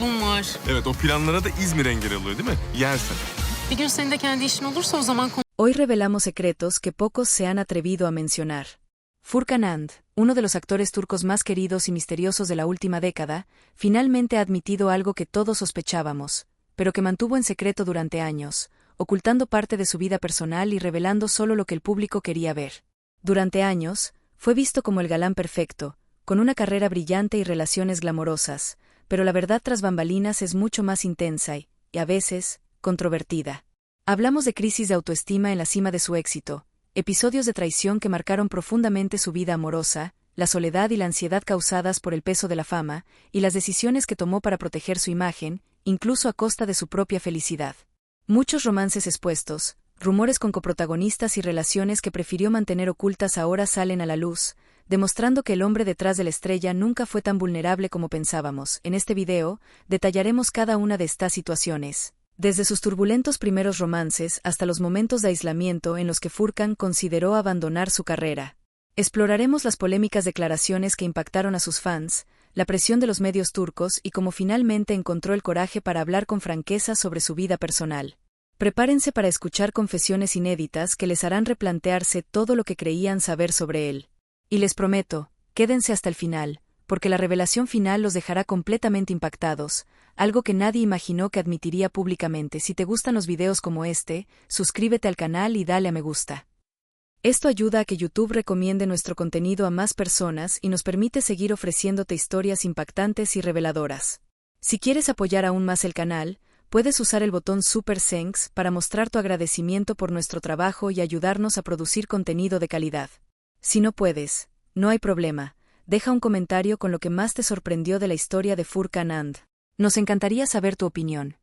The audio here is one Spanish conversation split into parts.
Var. Evet, o planlara da İzmir engel oluyor değil mi? Yersen. Bir gün senin de kendi işin olursa o zaman Hoy revelamos secretos que pocos se han atrevido a mencionar. Furkan Anand, uno de los actores turcos más queridos y misteriosos de la última década, finalmente ha admitido algo que todos sospechábamos, pero que mantuvo en secreto durante años, ocultando parte de su vida personal y revelando solo lo que el público quería ver. Durante años, fue visto como el galán perfecto, con una carrera brillante y relaciones glamorosas, pero la verdad tras bambalinas es mucho más intensa y, a veces, controvertida. Hablamos de crisis de autoestima en la cima de su éxito, episodios de traición que marcaron profundamente su vida amorosa, la soledad y la ansiedad causadas por el peso de la fama, y las decisiones que tomó para proteger su imagen, incluso a costa de su propia felicidad. Muchos romances expuestos, rumores con coprotagonistas y relaciones que prefirió mantener ocultas ahora salen a la luz, demostrando que el hombre detrás de la estrella nunca fue tan vulnerable como pensábamos. En este video, detallaremos cada una de estas situaciones. Desde sus turbulentos primeros romances hasta los momentos de aislamiento en los que Furkan consideró abandonar su carrera. Exploraremos las polémicas declaraciones que impactaron a sus fans, la presión de los medios turcos y cómo finalmente encontró el coraje para hablar con franqueza sobre su vida personal. Prepárense para escuchar confesiones inéditas que les harán replantearse todo lo que creían saber sobre él. Y les prometo, quédense hasta el final, porque la revelación final los dejará completamente impactados, algo que nadie imaginó que admitiría públicamente. Si te gustan los videos como este, suscríbete al canal y dale a me gusta. Esto ayuda a que YouTube recomiende nuestro contenido a más personas y nos permite seguir ofreciéndote historias impactantes y reveladoras. Si quieres apoyar aún más el canal, puedes usar el botón Super Thanks para mostrar tu agradecimiento por nuestro trabajo y ayudarnos a producir contenido de calidad. Si no puedes, no hay problema. Deja un comentario con lo que más te sorprendió de la historia de Furkan Anand. Nos encantaría saber tu opinión.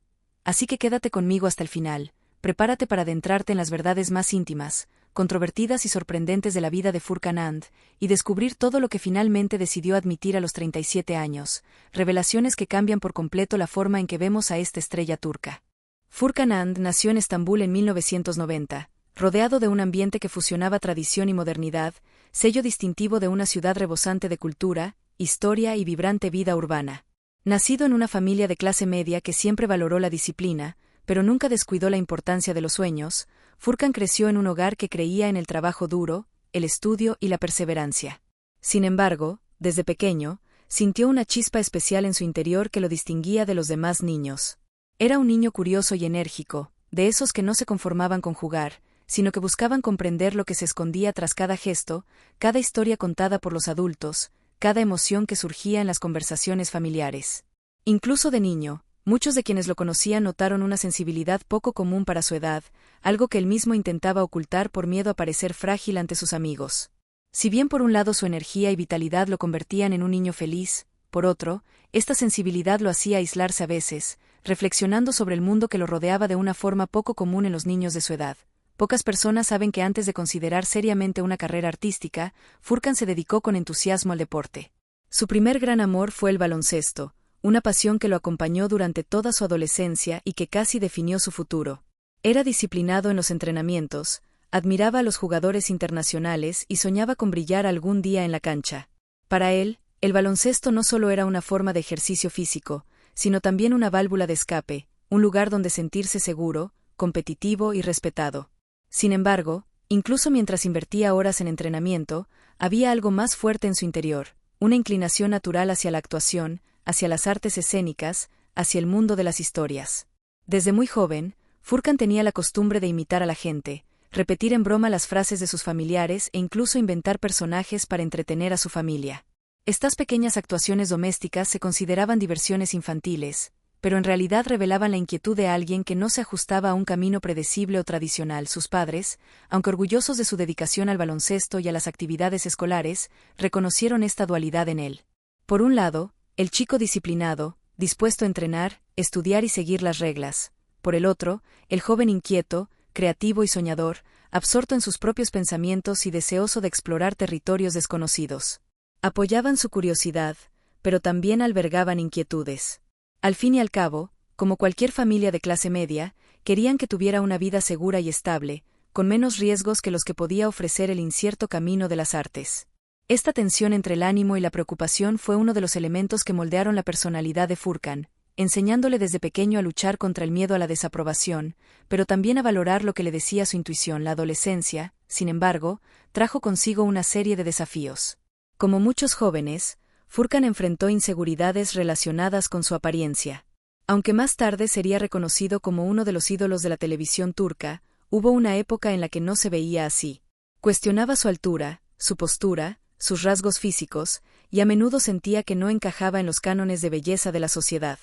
Así que quédate conmigo hasta el final, prepárate para adentrarte en las verdades más íntimas, controvertidas y sorprendentes de la vida de Furkan Anand, y descubrir todo lo que finalmente decidió admitir a los 37 años, revelaciones que cambian por completo la forma en que vemos a esta estrella turca. Furkan Anand nació en Estambul en 1990, rodeado de un ambiente que fusionaba tradición y modernidad, sello distintivo de una ciudad rebosante de cultura, historia y vibrante vida urbana. Nacido en una familia de clase media que siempre valoró la disciplina, pero nunca descuidó la importancia de los sueños, Furkan creció en un hogar que creía en el trabajo duro, el estudio y la perseverancia. Sin embargo, desde pequeño, sintió una chispa especial en su interior que lo distinguía de los demás niños. Era un niño curioso y enérgico, de esos que no se conformaban con jugar, sino que buscaban comprender lo que se escondía tras cada gesto, cada historia contada por los adultos, cada emoción que surgía en las conversaciones familiares. Incluso de niño, muchos de quienes lo conocían notaron una sensibilidad poco común para su edad, algo que él mismo intentaba ocultar por miedo a parecer frágil ante sus amigos. Si bien por un lado su energía y vitalidad lo convertían en un niño feliz, por otro, esta sensibilidad lo hacía aislarse a veces, reflexionando sobre el mundo que lo rodeaba de una forma poco común en los niños de su edad. Pocas personas saben que antes de considerar seriamente una carrera artística, Furkan se dedicó con entusiasmo al deporte. Su primer gran amor fue el baloncesto, una pasión que lo acompañó durante toda su adolescencia y que casi definió su futuro. Era disciplinado en los entrenamientos, admiraba a los jugadores internacionales y soñaba con brillar algún día en la cancha. Para él, el baloncesto no solo era una forma de ejercicio físico, sino también una válvula de escape, un lugar donde sentirse seguro, competitivo y respetado. Sin embargo, incluso mientras invertía horas en entrenamiento, había algo más fuerte en su interior, una inclinación natural hacia la actuación, hacia las artes escénicas, hacia el mundo de las historias. Desde muy joven, Furkan tenía la costumbre de imitar a la gente, repetir en broma las frases de sus familiares e incluso inventar personajes para entretener a su familia. Estas pequeñas actuaciones domésticas se consideraban diversiones infantiles, pero en realidad revelaban la inquietud de alguien que no se ajustaba a un camino predecible o tradicional. Sus padres, aunque orgullosos de su dedicación al baloncesto y a las actividades escolares, reconocieron esta dualidad en él. Por un lado, el chico disciplinado, dispuesto a entrenar, estudiar y seguir las reglas. Por el otro, el joven inquieto, creativo y soñador, absorto en sus propios pensamientos y deseoso de explorar territorios desconocidos. Apoyaban su curiosidad, pero también albergaban inquietudes. Al fin y al cabo, como cualquier familia de clase media, querían que tuviera una vida segura y estable, con menos riesgos que los que podía ofrecer el incierto camino de las artes. Esta tensión entre el ánimo y la preocupación fue uno de los elementos que moldearon la personalidad de Furkan. enseñándole desde pequeño a luchar contra el miedo a la desaprobación, pero también a valorar lo que le decía su intuición. La adolescencia, sin embargo, trajo consigo una serie de desafíos. Como muchos jóvenes, Furkan enfrentó inseguridades relacionadas con su apariencia. Aunque más tarde sería reconocido como uno de los ídolos de la televisión turca, hubo una época en la que no se veía así. Cuestionaba su altura, su postura, sus rasgos físicos, y a menudo sentía que no encajaba en los cánones de belleza de la sociedad.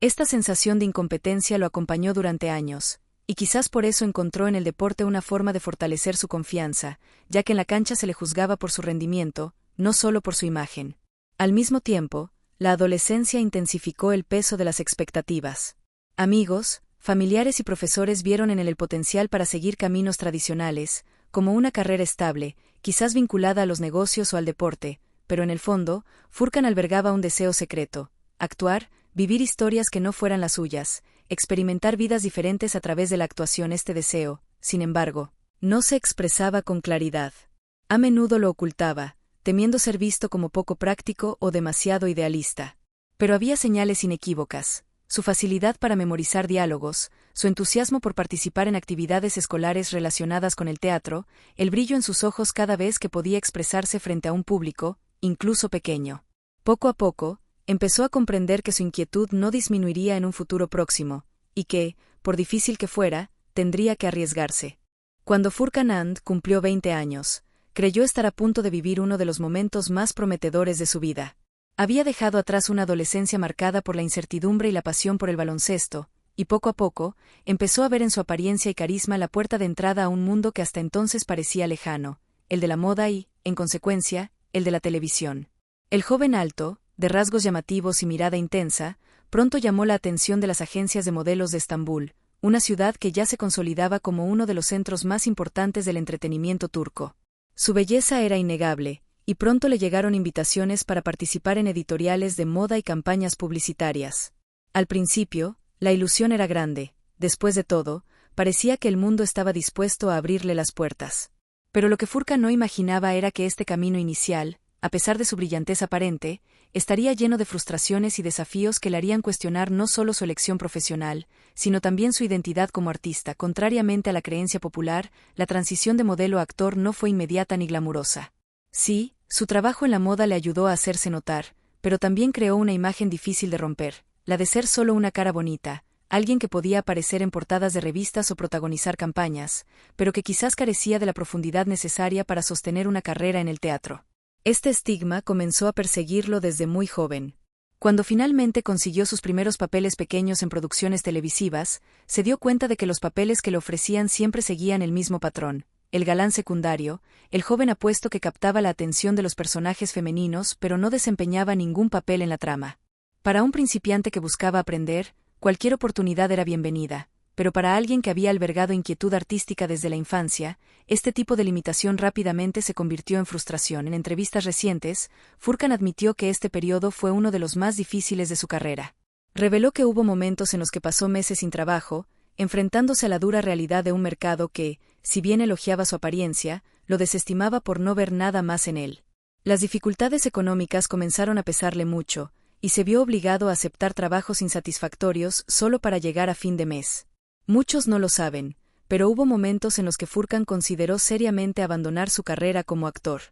Esta sensación de incompetencia lo acompañó durante años, y quizás por eso encontró en el deporte una forma de fortalecer su confianza, ya que en la cancha se le juzgaba por su rendimiento, no solo por su imagen. Al mismo tiempo, la adolescencia intensificó el peso de las expectativas. Amigos, familiares y profesores vieron en él el potencial para seguir caminos tradicionales, como una carrera estable, quizás vinculada a los negocios o al deporte, pero en el fondo, Furkan albergaba un deseo secreto: actuar, vivir historias que no fueran las suyas, experimentar vidas diferentes a través de la actuación. Este deseo, sin embargo, no se expresaba con claridad. A menudo lo ocultaba, temiendo ser visto como poco práctico o demasiado idealista. Pero había señales inequívocas: su facilidad para memorizar diálogos, su entusiasmo por participar en actividades escolares relacionadas con el teatro, el brillo en sus ojos cada vez que podía expresarse frente a un público, incluso pequeño. Poco a poco, empezó a comprender que su inquietud no disminuiría en un futuro próximo, y que, por difícil que fuera, tendría que arriesgarse. Cuando Furkan And cumplió 20 años, creyó estar a punto de vivir uno de los momentos más prometedores de su vida. Había dejado atrás una adolescencia marcada por la incertidumbre y la pasión por el baloncesto, y poco a poco, empezó a ver en su apariencia y carisma la puerta de entrada a un mundo que hasta entonces parecía lejano, el de la moda y, en consecuencia, el de la televisión. El joven alto, de rasgos llamativos y mirada intensa, pronto llamó la atención de las agencias de modelos de Estambul, una ciudad que ya se consolidaba como uno de los centros más importantes del entretenimiento turco. Su belleza era innegable, y pronto le llegaron invitaciones para participar en editoriales de moda y campañas publicitarias. Al principio, la ilusión era grande. Después de todo, parecía que el mundo estaba dispuesto a abrirle las puertas. Pero lo que Furkan no imaginaba era que este camino inicial, a pesar de su brillantez aparente, estaría lleno de frustraciones y desafíos que le harían cuestionar no solo su elección profesional, sino también su identidad como artista. Contrariamente a la creencia popular, la transición de modelo a actor no fue inmediata ni glamurosa. Sí, su trabajo en la moda le ayudó a hacerse notar, pero también creó una imagen difícil de romper, la de ser solo una cara bonita, alguien que podía aparecer en portadas de revistas o protagonizar campañas, pero que quizás carecía de la profundidad necesaria para sostener una carrera en el teatro. Este estigma comenzó a perseguirlo desde muy joven. Cuando finalmente consiguió sus primeros papeles pequeños en producciones televisivas, se dio cuenta de que los papeles que le ofrecían siempre seguían el mismo patrón: el galán secundario, el joven apuesto que captaba la atención de los personajes femeninos pero no desempeñaba ningún papel en la trama. Para un principiante que buscaba aprender, cualquier oportunidad era bienvenida, pero para alguien que había albergado inquietud artística desde la infancia, este tipo de limitación rápidamente se convirtió en frustración. En entrevistas recientes, Furkan admitió que este periodo fue uno de los más difíciles de su carrera. Reveló que hubo momentos en los que pasó meses sin trabajo, enfrentándose a la dura realidad de un mercado que, si bien elogiaba su apariencia, lo desestimaba por no ver nada más en él. Las dificultades económicas comenzaron a pesarle mucho, y se vio obligado a aceptar trabajos insatisfactorios solo para llegar a fin de mes. Muchos no lo saben, pero hubo momentos en los que Furkan consideró seriamente abandonar su carrera como actor.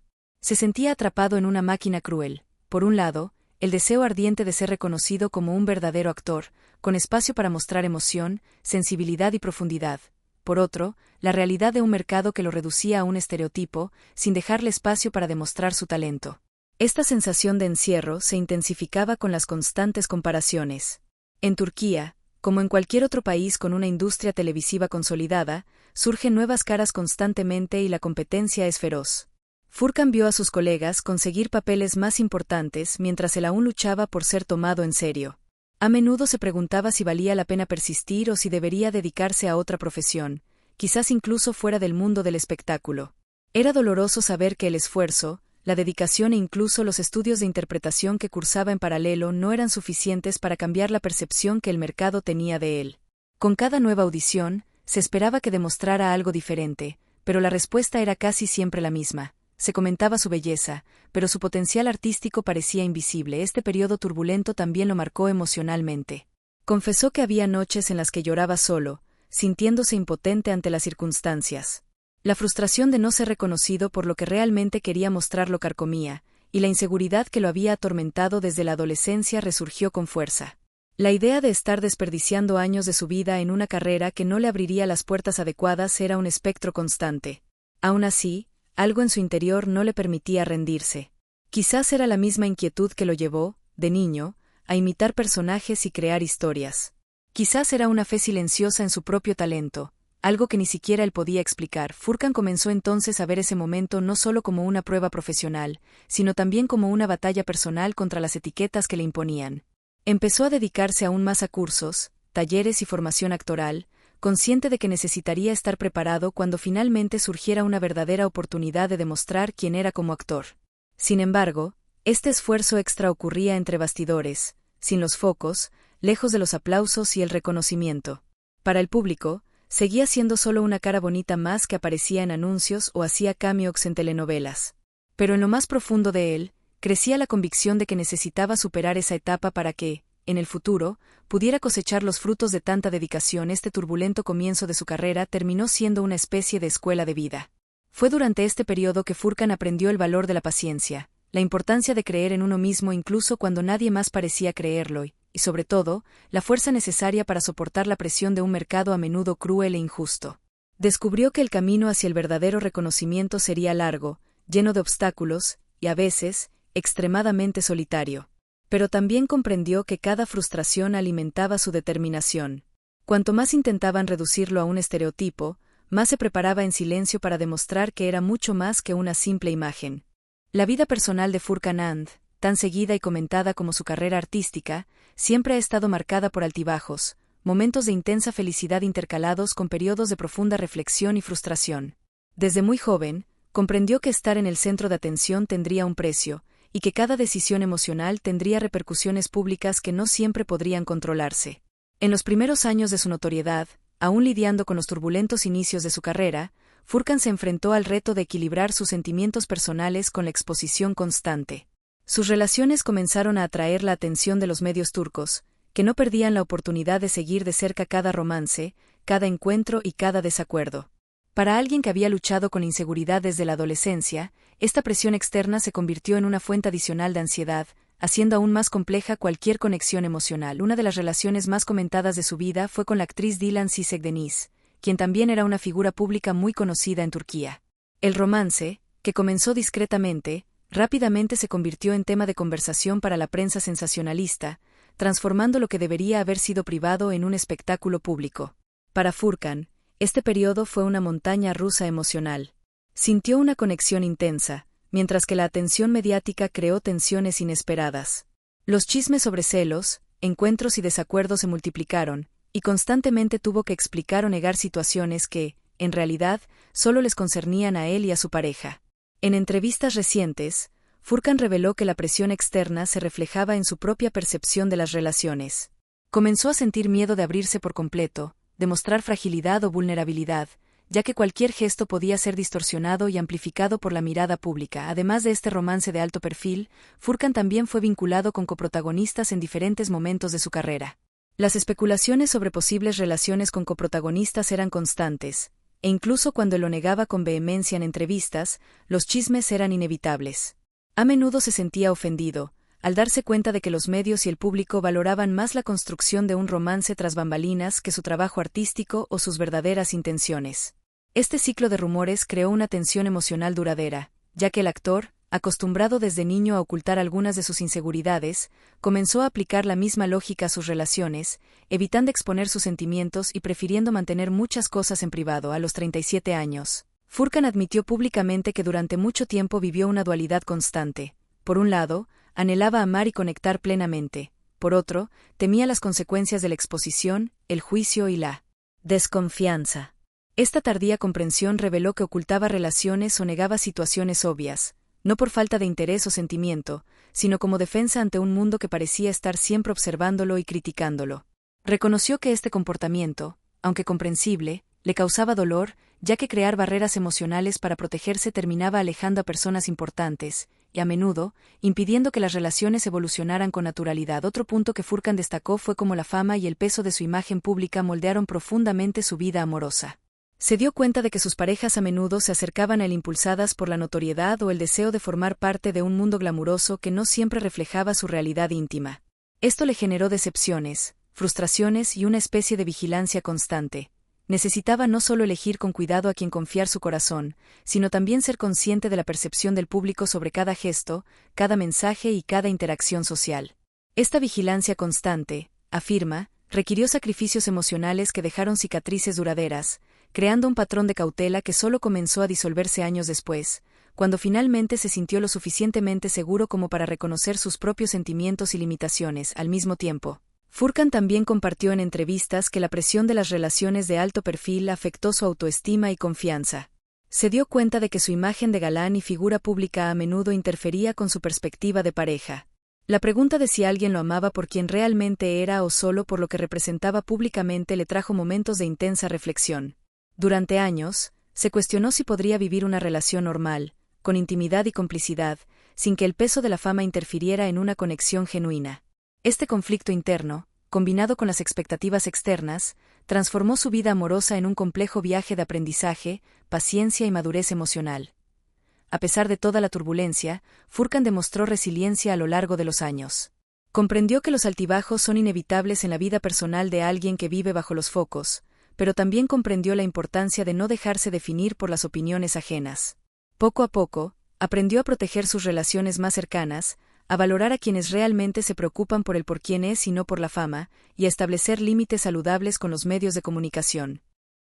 Se sentía atrapado en una máquina cruel. Por un lado, el deseo ardiente de ser reconocido como un verdadero actor, con espacio para mostrar emoción, sensibilidad y profundidad. Por otro, la realidad de un mercado que lo reducía a un estereotipo, sin dejarle espacio para demostrar su talento. Esta sensación de encierro se intensificaba con las constantes comparaciones. En Turquía, como en cualquier otro país con una industria televisiva consolidada, surgen nuevas caras constantemente y la competencia es feroz. Furkan vio a sus colegas conseguir papeles más importantes mientras él aún luchaba por ser tomado en serio. A menudo se preguntaba si valía la pena persistir o si debería dedicarse a otra profesión, quizás incluso fuera del mundo del espectáculo. Era doloroso saber que el esfuerzo, la dedicación e incluso los estudios de interpretación que cursaba en paralelo no eran suficientes para cambiar la percepción que el mercado tenía de él. Con cada nueva audición, se esperaba que demostrara algo diferente, pero la respuesta era casi siempre la misma. Se comentaba su belleza, pero su potencial artístico parecía invisible. Este periodo turbulento también lo marcó emocionalmente. Confesó que había noches en las que lloraba solo, sintiéndose impotente ante las circunstancias. La frustración de no ser reconocido por lo que realmente quería mostrar lo carcomía, y la inseguridad que lo había atormentado desde la adolescencia resurgió con fuerza. La idea de estar desperdiciando años de su vida en una carrera que no le abriría las puertas adecuadas era un espectro constante. Aún así, algo en su interior no le permitía rendirse. Quizás era la misma inquietud que lo llevó, de niño, a imitar personajes y crear historias. Quizás era una fe silenciosa en su propio talento, algo que ni siquiera él podía explicar. Furkan comenzó entonces a ver ese momento no solo como una prueba profesional, sino también como una batalla personal contra las etiquetas que le imponían. Empezó a dedicarse aún más a cursos, talleres y formación actoral, consciente de que necesitaría estar preparado cuando finalmente surgiera una verdadera oportunidad de demostrar quién era como actor. Sin embargo, este esfuerzo extra ocurría entre bastidores, sin los focos, lejos de los aplausos y el reconocimiento. Para el público, seguía siendo solo una cara bonita más que aparecía en anuncios o hacía cameos en telenovelas. Pero en lo más profundo de él, crecía la convicción de que necesitaba superar esa etapa para que, en el futuro, pudiera cosechar los frutos de tanta dedicación. Este turbulento comienzo de su carrera terminó siendo una especie de escuela de vida. Fue durante este periodo que Furkan aprendió el valor de la paciencia, la importancia de creer en uno mismo incluso cuando nadie más parecía creerlo y, sobre todo, la fuerza necesaria para soportar la presión de un mercado a menudo cruel e injusto. Descubrió que el camino hacia el verdadero reconocimiento sería largo, lleno de obstáculos, y a veces, extremadamente solitario. Pero también comprendió que cada frustración alimentaba su determinación. Cuanto más intentaban reducirlo a un estereotipo, más se preparaba en silencio para demostrar que era mucho más que una simple imagen. La vida personal de Furkan And, tan seguida y comentada como su carrera artística, siempre ha estado marcada por altibajos, momentos de intensa felicidad intercalados con periodos de profunda reflexión y frustración. Desde muy joven, comprendió que estar en el centro de atención tendría un precio, y que cada decisión emocional tendría repercusiones públicas que no siempre podrían controlarse. En los primeros años de su notoriedad, aún lidiando con los turbulentos inicios de su carrera, Furkan se enfrentó al reto de equilibrar sus sentimientos personales con la exposición constante. Sus relaciones comenzaron a atraer la atención de los medios turcos, que no perdían la oportunidad de seguir de cerca cada romance, cada encuentro y cada desacuerdo. Para alguien que había luchado con inseguridad desde la adolescencia, esta presión externa se convirtió en una fuente adicional de ansiedad, haciendo aún más compleja cualquier conexión emocional. Una de las relaciones más comentadas de su vida fue con la actriz Dilan Cizek-Deniz, quien también era una figura pública muy conocida en Turquía. El romance, que comenzó discretamente, rápidamente se convirtió en tema de conversación para la prensa sensacionalista, transformando lo que debería haber sido privado en un espectáculo público. Para Furkan, este periodo fue una montaña rusa emocional. Sintió una conexión intensa, mientras que la atención mediática creó tensiones inesperadas. Los chismes sobre celos, encuentros y desacuerdos se multiplicaron, y constantemente tuvo que explicar o negar situaciones que, en realidad, solo les concernían a él y a su pareja. En entrevistas recientes, Furkan reveló que la presión externa se reflejaba en su propia percepción de las relaciones. Comenzó a sentir miedo de abrirse por completo, de mostrar fragilidad o vulnerabilidad, ya que cualquier gesto podía ser distorsionado y amplificado por la mirada pública. Además de este romance de alto perfil, Furkan también fue vinculado con coprotagonistas en diferentes momentos de su carrera. Las especulaciones sobre posibles relaciones con coprotagonistas eran constantes, e incluso cuando lo negaba con vehemencia en entrevistas, los chismes eran inevitables. A menudo se sentía ofendido, al darse cuenta de que los medios y el público valoraban más la construcción de un romance tras bambalinas que su trabajo artístico o sus verdaderas intenciones. Este ciclo de rumores creó una tensión emocional duradera, ya que el actor, acostumbrado desde niño a ocultar algunas de sus inseguridades, comenzó a aplicar la misma lógica a sus relaciones, evitando exponer sus sentimientos y prefiriendo mantener muchas cosas en privado. A los 37 años, Furkan admitió públicamente que durante mucho tiempo vivió una dualidad constante. Por un lado, anhelaba amar y conectar plenamente. Por otro, temía las consecuencias de la exposición, el juicio y la desconfianza. Esta tardía comprensión reveló que ocultaba relaciones o negaba situaciones obvias, no por falta de interés o sentimiento, sino como defensa ante un mundo que parecía estar siempre observándolo y criticándolo. Reconoció que este comportamiento, aunque comprensible, le causaba dolor, ya que crear barreras emocionales para protegerse terminaba alejando a personas importantes, y a menudo, impidiendo que las relaciones evolucionaran con naturalidad. Otro punto que Furkan destacó fue cómo la fama y el peso de su imagen pública moldearon profundamente su vida amorosa. Se dio cuenta de que sus parejas a menudo se acercaban a él impulsadas por la notoriedad o el deseo de formar parte de un mundo glamuroso que no siempre reflejaba su realidad íntima. Esto le generó decepciones, frustraciones y una especie de vigilancia constante. Necesitaba no solo elegir con cuidado a quien confiar su corazón, sino también ser consciente de la percepción del público sobre cada gesto, cada mensaje y cada interacción social. Esta vigilancia constante, afirma, requirió sacrificios emocionales que dejaron cicatrices duraderas, creando un patrón de cautela que solo comenzó a disolverse años después, cuando finalmente se sintió lo suficientemente seguro como para reconocer sus propios sentimientos y limitaciones al mismo tiempo. Furkan también compartió en entrevistas que la presión de las relaciones de alto perfil afectó su autoestima y confianza. Se dio cuenta de que su imagen de galán y figura pública a menudo interfería con su perspectiva de pareja. La pregunta de si alguien lo amaba por quien realmente era o solo por lo que representaba públicamente le trajo momentos de intensa reflexión. Durante años, se cuestionó si podría vivir una relación normal, con intimidad y complicidad, sin que el peso de la fama interfiriera en una conexión genuina. Este conflicto interno, combinado con las expectativas externas, transformó su vida amorosa en un complejo viaje de aprendizaje, paciencia y madurez emocional. A pesar de toda la turbulencia, Furkan demostró resiliencia a lo largo de los años. Comprendió que los altibajos son inevitables en la vida personal de alguien que vive bajo los focos, pero también comprendió la importancia de no dejarse definir por las opiniones ajenas. Poco a poco, aprendió a proteger sus relaciones más cercanas, a valorar a quienes realmente se preocupan por el por quién es y no por la fama, y a establecer límites saludables con los medios de comunicación.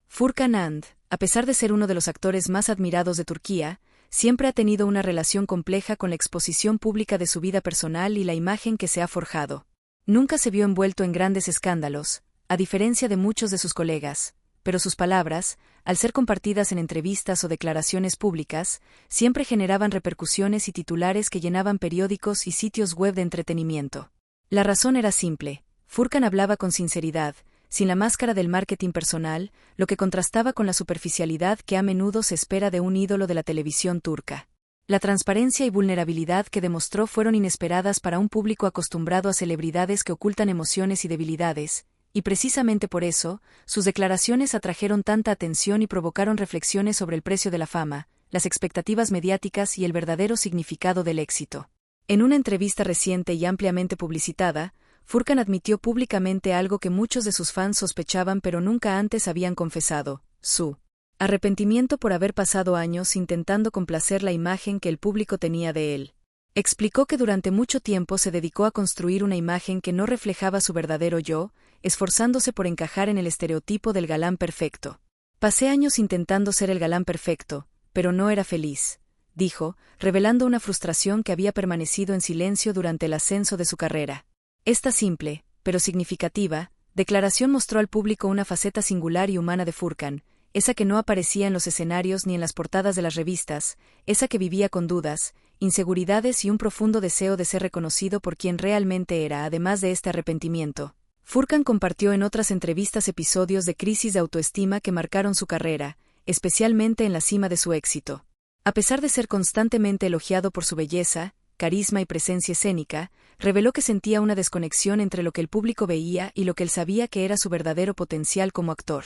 Furkan And, a pesar de ser uno de los actores más admirados de Turquía, siempre ha tenido una relación compleja con la exposición pública de su vida personal y la imagen que se ha forjado. Nunca se vio envuelto en grandes escándalos, a diferencia de muchos de sus colegas, pero sus palabras, al ser compartidas en entrevistas o declaraciones públicas, siempre generaban repercusiones y titulares que llenaban periódicos y sitios web de entretenimiento. La razón era simple: Furkan hablaba con sinceridad, sin la máscara del marketing personal, lo que contrastaba con la superficialidad que a menudo se espera de un ídolo de la televisión turca. La transparencia y vulnerabilidad que demostró fueron inesperadas para un público acostumbrado a celebridades que ocultan emociones y debilidades, y precisamente por eso, sus declaraciones atrajeron tanta atención y provocaron reflexiones sobre el precio de la fama, las expectativas mediáticas y el verdadero significado del éxito. En una entrevista reciente y ampliamente publicitada, Furkan admitió públicamente algo que muchos de sus fans sospechaban pero nunca antes habían confesado: su arrepentimiento por haber pasado años intentando complacer la imagen que el público tenía de él. Explicó que durante mucho tiempo se dedicó a construir una imagen que no reflejaba su verdadero yo, esforzándose por encajar en el estereotipo del galán perfecto. Pasé años intentando ser el galán perfecto, pero no era feliz, dijo, revelando una frustración que había permanecido en silencio durante el ascenso de su carrera. Esta simple, pero significativa, declaración mostró al público una faceta singular y humana de Furkan, esa que no aparecía en los escenarios ni en las portadas de las revistas, esa que vivía con dudas, inseguridades y un profundo deseo de ser reconocido por quien realmente era. Además de este arrepentimiento, Furkan compartió en otras entrevistas episodios de crisis de autoestima que marcaron su carrera, especialmente en la cima de su éxito. A pesar de ser constantemente elogiado por su belleza, carisma y presencia escénica, reveló que sentía una desconexión entre lo que el público veía y lo que él sabía que era su verdadero potencial como actor.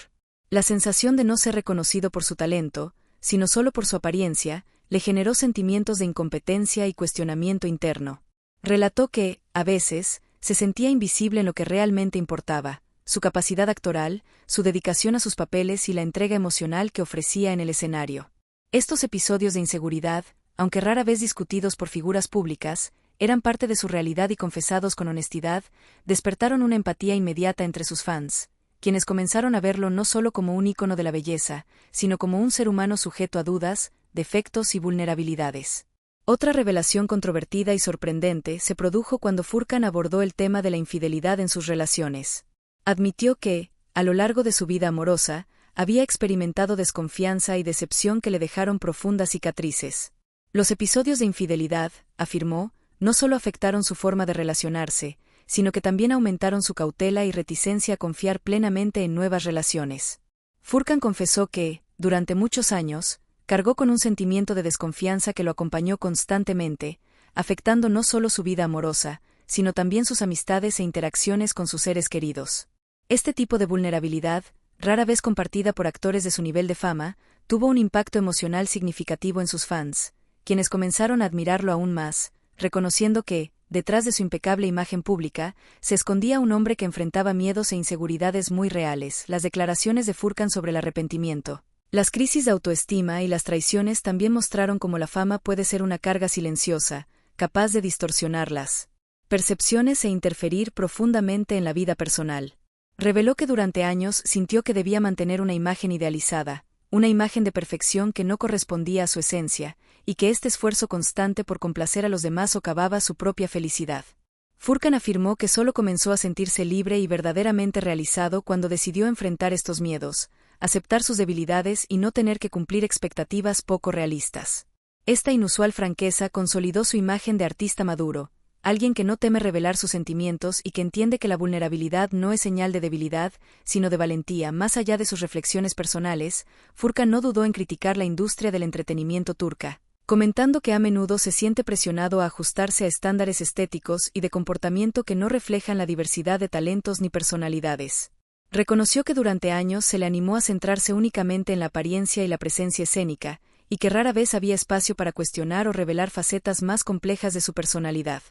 La sensación de no ser reconocido por su talento, sino solo por su apariencia, le generó sentimientos de incompetencia y cuestionamiento interno. Relató que, a veces, se sentía invisible en lo que realmente importaba: su capacidad actoral, su dedicación a sus papeles y la entrega emocional que ofrecía en el escenario. Estos episodios de inseguridad, aunque rara vez discutidos por figuras públicas, eran parte de su realidad y confesados con honestidad, despertaron una empatía inmediata entre sus fans, quienes comenzaron a verlo no solo como un ícono de la belleza, sino como un ser humano sujeto a dudas, defectos y vulnerabilidades. Otra revelación controvertida y sorprendente se produjo cuando Furkan abordó el tema de la infidelidad en sus relaciones. Admitió que, a lo largo de su vida amorosa, había experimentado desconfianza y decepción que le dejaron profundas cicatrices. Los episodios de infidelidad, afirmó, no solo afectaron su forma de relacionarse, sino que también aumentaron su cautela y reticencia a confiar plenamente en nuevas relaciones. Furkan confesó que, durante muchos años, cargó con un sentimiento de desconfianza que lo acompañó constantemente, afectando no solo su vida amorosa, sino también sus amistades e interacciones con sus seres queridos. Este tipo de vulnerabilidad, rara vez compartida por actores de su nivel de fama, tuvo un impacto emocional significativo en sus fans, quienes comenzaron a admirarlo aún más, reconociendo que, detrás de su impecable imagen pública, se escondía un hombre que enfrentaba miedos e inseguridades muy reales. Las declaraciones de Furkan sobre el arrepentimiento, las crisis de autoestima y las traiciones también mostraron cómo la fama puede ser una carga silenciosa, capaz de distorsionar las percepciones e interferir profundamente en la vida personal. Reveló que durante años sintió que debía mantener una imagen idealizada, una imagen de perfección que no correspondía a su esencia, y que este esfuerzo constante por complacer a los demás socavaba su propia felicidad. Furkan afirmó que solo comenzó a sentirse libre y verdaderamente realizado cuando decidió enfrentar estos miedos, aceptar sus debilidades y no tener que cumplir expectativas poco realistas. Esta inusual franqueza consolidó su imagen de artista maduro, alguien que no teme revelar sus sentimientos y que entiende que la vulnerabilidad no es señal de debilidad, sino de valentía. Más allá de sus reflexiones personales, Furkan no dudó en criticar la industria del entretenimiento turca, comentando que a menudo se siente presionado a ajustarse a estándares estéticos y de comportamiento que no reflejan la diversidad de talentos ni personalidades. Reconoció que durante años se le animó a centrarse únicamente en la apariencia y la presencia escénica, y que rara vez había espacio para cuestionar o revelar facetas más complejas de su personalidad.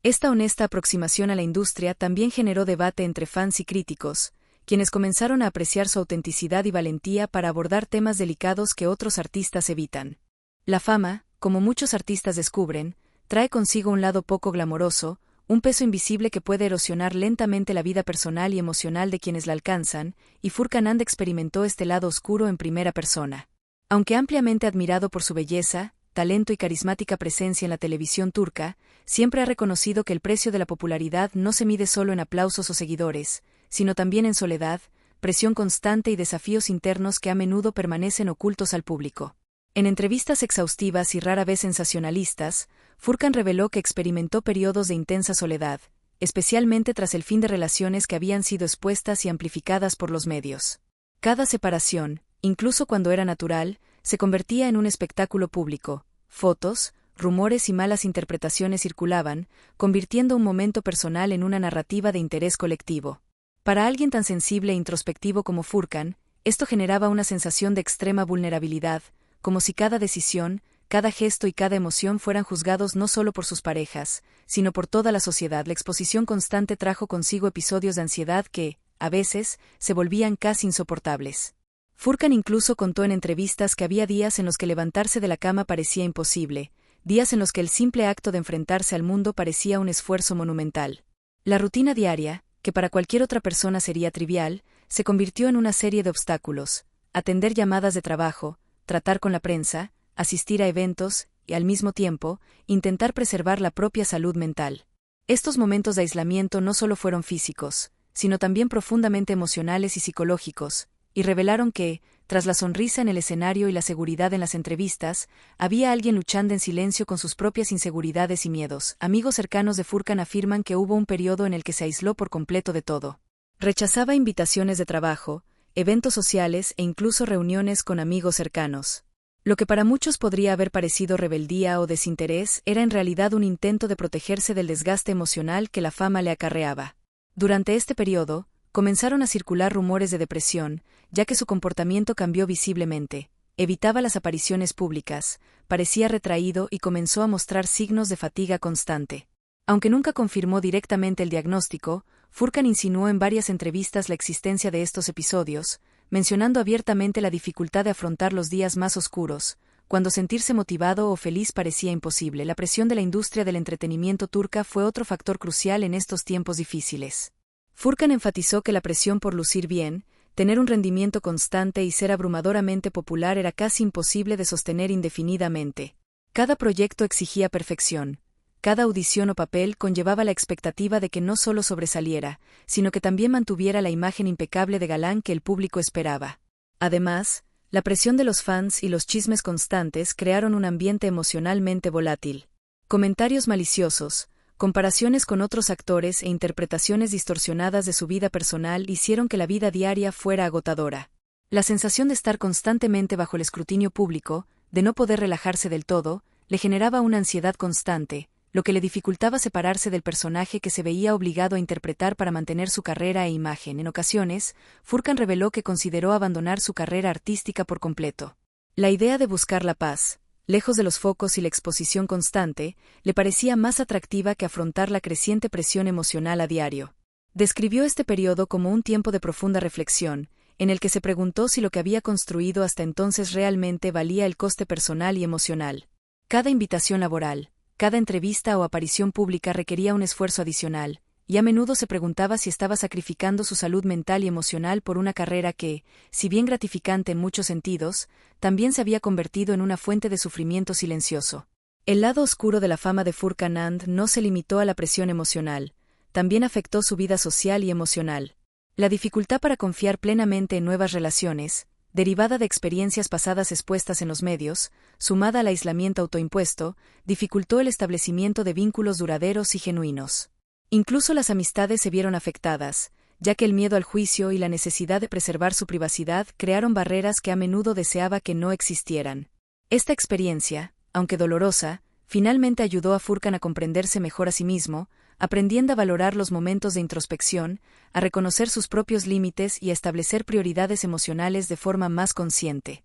Esta honesta aproximación a la industria también generó debate entre fans y críticos, quienes comenzaron a apreciar su autenticidad y valentía para abordar temas delicados que otros artistas evitan. La fama, como muchos artistas descubren, trae consigo un lado poco glamoroso, un peso invisible que puede erosionar lentamente la vida personal y emocional de quienes la alcanzan, y Furkan experimentó este lado oscuro en primera persona. Aunque ampliamente admirado por su belleza, talento y carismática presencia en la televisión turca, siempre ha reconocido que el precio de la popularidad no se mide solo en aplausos o seguidores, sino también en soledad, presión constante y desafíos internos que a menudo permanecen ocultos al público. En entrevistas exhaustivas y rara vez sensacionalistas, Furkan reveló que experimentó periodos de intensa soledad, especialmente tras el fin de relaciones que habían sido expuestas y amplificadas por los medios. Cada separación, incluso cuando era natural, se convertía en un espectáculo público. Fotos, rumores y malas interpretaciones circulaban, convirtiendo un momento personal en una narrativa de interés colectivo. Para alguien tan sensible e introspectivo como Furkan, esto generaba una sensación de extrema vulnerabilidad, como si cada decisión, cada gesto y cada emoción fueran juzgados no solo por sus parejas, sino por toda la sociedad. La exposición constante trajo consigo episodios de ansiedad que, a veces, se volvían casi insoportables. Furkan incluso contó en entrevistas que había días en los que levantarse de la cama parecía imposible, días en los que el simple acto de enfrentarse al mundo parecía un esfuerzo monumental. La rutina diaria, que para cualquier otra persona sería trivial, se convirtió en una serie de obstáculos: atender llamadas de trabajo, tratar con la prensa, asistir a eventos y, al mismo tiempo, intentar preservar la propia salud mental. Estos momentos de aislamiento no solo fueron físicos, sino también profundamente emocionales y psicológicos, y revelaron que, tras la sonrisa en el escenario y la seguridad en las entrevistas, había alguien luchando en silencio con sus propias inseguridades y miedos. Amigos cercanos de Furkan afirman que hubo un periodo en el que se aisló por completo de todo. Rechazaba invitaciones de trabajo, eventos sociales e incluso reuniones con amigos cercanos. Lo que para muchos podría haber parecido rebeldía o desinterés era en realidad un intento de protegerse del desgaste emocional que la fama le acarreaba. Durante este periodo, comenzaron a circular rumores de depresión, ya que su comportamiento cambió visiblemente. Evitaba las apariciones públicas, parecía retraído y comenzó a mostrar signos de fatiga constante. Aunque nunca confirmó directamente el diagnóstico, Furkan insinuó en varias entrevistas la existencia de estos episodios, mencionando abiertamente la dificultad de afrontar los días más oscuros, cuando sentirse motivado o feliz parecía imposible. La presión de la industria del entretenimiento turca fue otro factor crucial en estos tiempos difíciles. Furkan enfatizó que la presión por lucir bien, tener un rendimiento constante y ser abrumadoramente popular era casi imposible de sostener indefinidamente. Cada proyecto exigía perfección. Cada audición o papel conllevaba la expectativa de que no solo sobresaliera, sino que también mantuviera la imagen impecable de galán que el público esperaba. Además, la presión de los fans y los chismes constantes crearon un ambiente emocionalmente volátil. Comentarios maliciosos, comparaciones con otros actores e interpretaciones distorsionadas de su vida personal hicieron que la vida diaria fuera agotadora. La sensación de estar constantemente bajo el escrutinio público, de no poder relajarse del todo, le generaba una ansiedad constante, lo que le dificultaba separarse del personaje que se veía obligado a interpretar para mantener su carrera e imagen. En ocasiones, Furkan reveló que consideró abandonar su carrera artística por completo. La idea de buscar la paz, lejos de los focos y la exposición constante, le parecía más atractiva que afrontar la creciente presión emocional a diario. Describió este periodo como un tiempo de profunda reflexión, en el que se preguntó si lo que había construido hasta entonces realmente valía el coste personal y emocional. Cada invitación laboral, cada entrevista o aparición pública requería un esfuerzo adicional, y a menudo se preguntaba si estaba sacrificando su salud mental y emocional por una carrera que, si bien gratificante en muchos sentidos, también se había convertido en una fuente de sufrimiento silencioso. El lado oscuro de la fama de Furkan Anand no se limitó a la presión emocional, también afectó su vida social y emocional. La dificultad para confiar plenamente en nuevas relaciones, derivada de experiencias pasadas expuestas en los medios, sumada al aislamiento autoimpuesto, dificultó el establecimiento de vínculos duraderos y genuinos. Incluso las amistades se vieron afectadas, ya que el miedo al juicio y la necesidad de preservar su privacidad crearon barreras que a menudo deseaba que no existieran. Esta experiencia, aunque dolorosa, finalmente ayudó a Furkan a comprenderse mejor a sí mismo, aprendiendo a valorar los momentos de introspección, a reconocer sus propios límites y a establecer prioridades emocionales de forma más consciente.